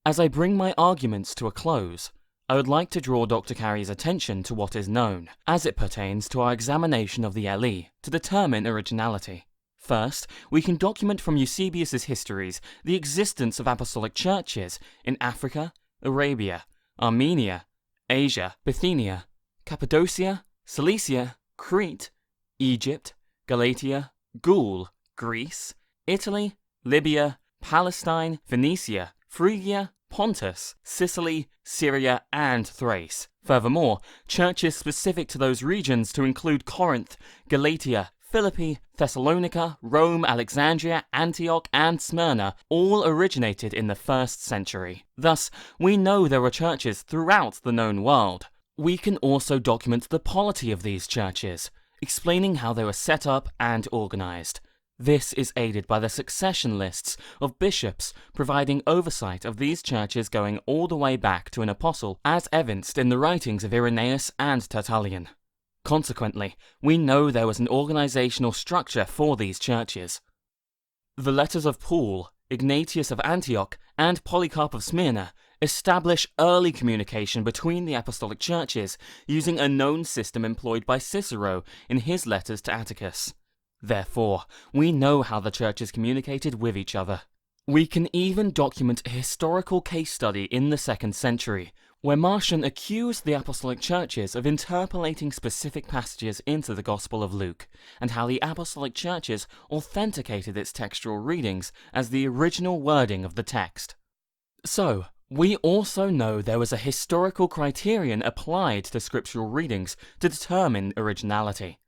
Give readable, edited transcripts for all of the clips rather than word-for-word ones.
As I bring my arguments to a close, I would like to draw Dr. Carey's attention to what is known, as it pertains to our examination of the LE, to determine originality. First, we can document from Eusebius's histories the existence of apostolic churches in Africa, Arabia, Armenia, Asia, Bithynia, Cappadocia, Cilicia, Crete, Egypt, Galatia, Gaul, Greece, Italy, Libya, Palestine, Phoenicia, Phrygia, Pontus, Sicily, Syria, and Thrace. Furthermore, churches specific to those regions to include Corinth, Galatia, Philippi, Thessalonica, Rome, Alexandria, Antioch, and Smyrna all originated in the 1st century. Thus, we know there were churches throughout the known world. We can also document the polity of these churches, explaining how they were set up and organized. This is aided by the succession lists of bishops providing oversight of these churches going all the way back to an apostle, as evinced in the writings of Irenaeus and Tertullian. Consequently, we know there was an organizational structure for these churches. The letters of Paul, Ignatius of Antioch, and Polycarp of Smyrna establish early communication between the apostolic churches using a known system employed by Cicero in his letters to Atticus. Therefore, we know how the churches communicated with each other. We can even document a historical case study in the 2nd century, where Marcion accused the apostolic churches of interpolating specific passages into the Gospel of Luke, and how the apostolic churches authenticated its textual readings as the original wording of the text. So, we also know there was a historical criterion applied to scriptural readings to determine originality.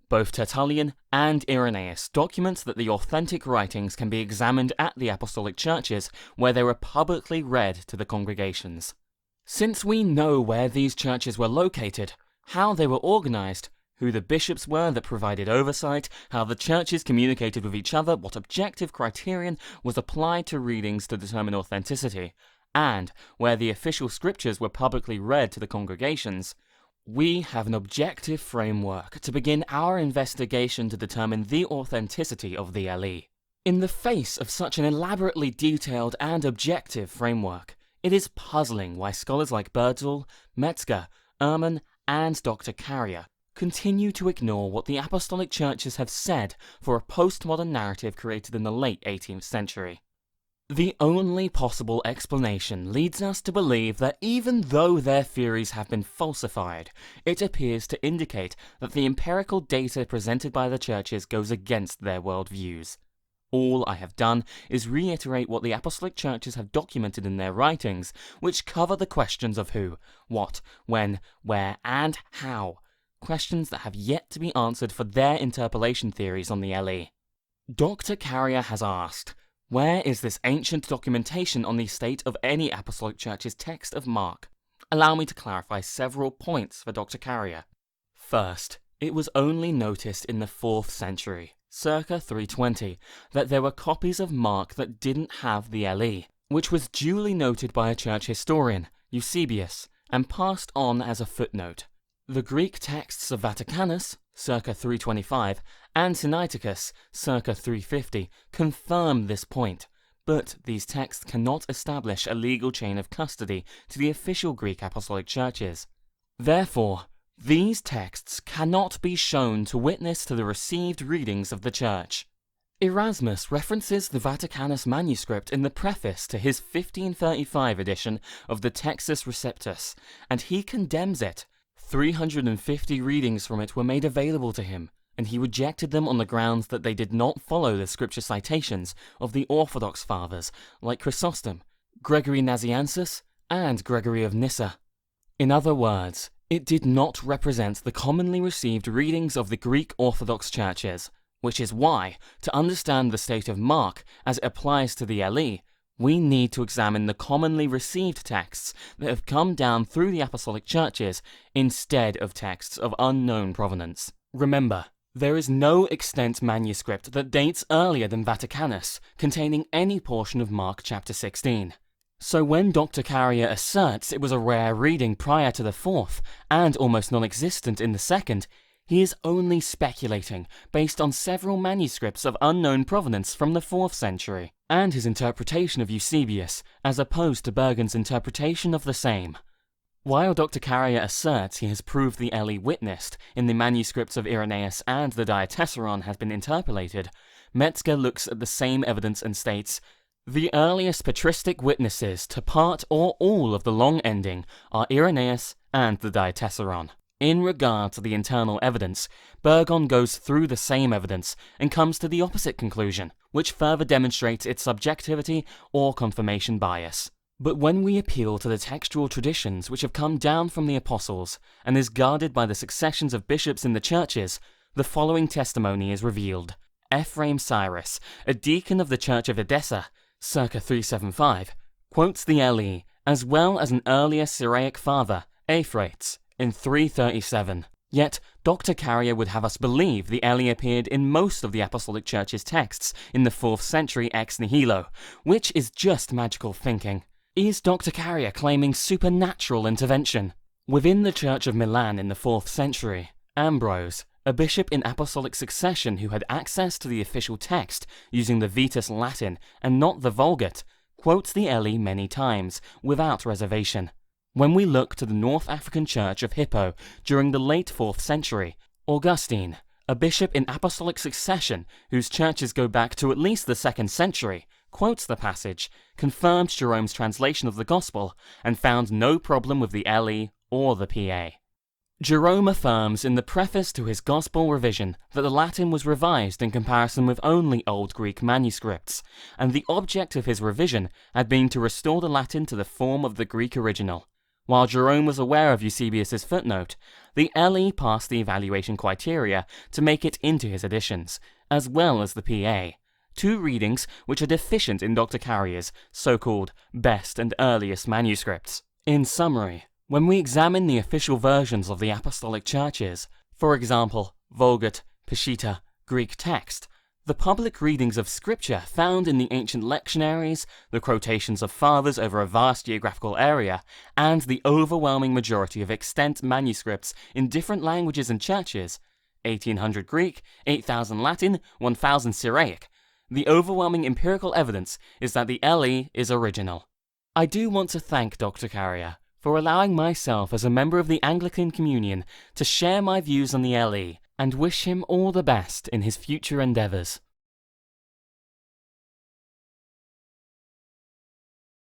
Both Tertullian and Irenaeus document that the authentic writings can be examined at the apostolic churches where they were publicly read to the congregations. Since we know where these churches were located, how they were organized, who the bishops were that provided oversight, how the churches communicated with each other, what objective criterion was applied to readings to determine authenticity, and where the official scriptures were publicly read to the congregations, we have an objective framework to begin our investigation to determine the authenticity of the LE. In the face of such an elaborately detailed and objective framework, it is puzzling why scholars like Birdsall, Metzger, Ehrman, and Dr. Carrier continue to ignore what the apostolic churches have said for a postmodern narrative created in the late 18th century. The only possible explanation leads us to believe that even though their theories have been falsified, it appears to indicate that the empirical data presented by the churches goes against their worldviews. All I have done is reiterate what the apostolic churches have documented in their writings, which cover the questions of who, what, when, where, and how, questions that have yet to be answered for their interpolation theories on the LE. Dr. Carrier has asked, where is this ancient documentation on the state of any apostolic church's text of Mark? Allow me to clarify several points for Dr. Carrier. First, it was only noticed in the 4th century, circa 320, that there were copies of Mark that didn't have the LE, which was duly noted by a church historian, Eusebius, and passed on as a footnote. The Greek texts of Vaticanus, circa 325, and Sinaiticus, circa 350, confirm this point, but these texts cannot establish a legal chain of custody to the official Greek apostolic churches. Therefore, these texts cannot be shown to witness to the received readings of the church. Erasmus references the Vaticanus manuscript in the preface to his 1535 edition of the Textus Receptus, and he condemns it. 350 readings from it were made available to him, and he rejected them on the grounds that they did not follow the scripture citations of the Orthodox Fathers like Chrysostom, Gregory Nazianzus, and Gregory of Nyssa. In other words, it did not represent the commonly received readings of the Greek Orthodox churches, which is why, to understand the state of Mark as it applies to the LE, we need to examine the commonly received texts that have come down through the apostolic churches instead of texts of unknown provenance. Remember, there is no extant manuscript that dates earlier than Vaticanus containing any portion of Mark chapter 16. So when Dr. Carrier asserts it was a rare reading prior to the 4th and almost non-existent in the 2nd, he is only speculating based on several manuscripts of unknown provenance from the 4th century. and his interpretation of Eusebius, as opposed to Bergen's interpretation of the same. While Dr. Carrier asserts he has proved the LE witnessed in the manuscripts of Irenaeus and the Diatessaron has been interpolated, Metzger looks at the same evidence and states, "The earliest patristic witnesses to part or all of the long ending are Irenaeus and the Diatessaron." In regard to the internal evidence, Bergon goes through the same evidence and comes to the opposite conclusion, which further demonstrates its subjectivity or confirmation bias. But when we appeal to the textual traditions which have come down from the apostles and is guarded by the successions of bishops in the churches, the following testimony is revealed. Ephraim Cyrus, a deacon of the Church of Edessa, circa 375, quotes the LE, as well as an earlier Syriac father, Euphrates, in 337. Yet, Dr. Carrier would have us believe the LE appeared in most of the Apostolic Church's texts in the 4th century ex nihilo, which is just magical thinking. Is Dr. Carrier claiming supernatural intervention? Within the Church of Milan in the 4th century, Ambrose, a bishop in apostolic succession who had access to the official text using the Vetus Latin and not the Vulgate, quotes the LE many times, without reservation. When we look to the North African Church of Hippo during the late 4th century, Augustine, a bishop in apostolic succession whose churches go back to at least the 2nd century, quotes the passage, confirmed Jerome's translation of the Gospel, and found no problem with the LE or the PA. Jerome affirms in the preface to his Gospel revision that the Latin was revised in comparison with only Old Greek manuscripts, and the object of his revision had been to restore the Latin to the form of the Greek original. While Jerome was aware of Eusebius's footnote, the LE passed the evaluation criteria to make it into his editions, as well as the PA, two readings which are deficient in Dr. Carrier's so-called best and earliest manuscripts. In summary, when we examine the official versions of the apostolic churches, for example, Vulgate, Peshitta, Greek text, the public readings of Scripture found in the ancient lectionaries, the quotations of fathers over a vast geographical area, and the overwhelming majority of extant manuscripts in different languages and churches, 1800 Greek, 8000 Latin, 1000 Syriac, the overwhelming empirical evidence is that the LE is original. I do want to thank Dr. Carrier for allowing myself as a member of the Anglican Communion to share my views on the LE, and wish him all the best in his future endeavours.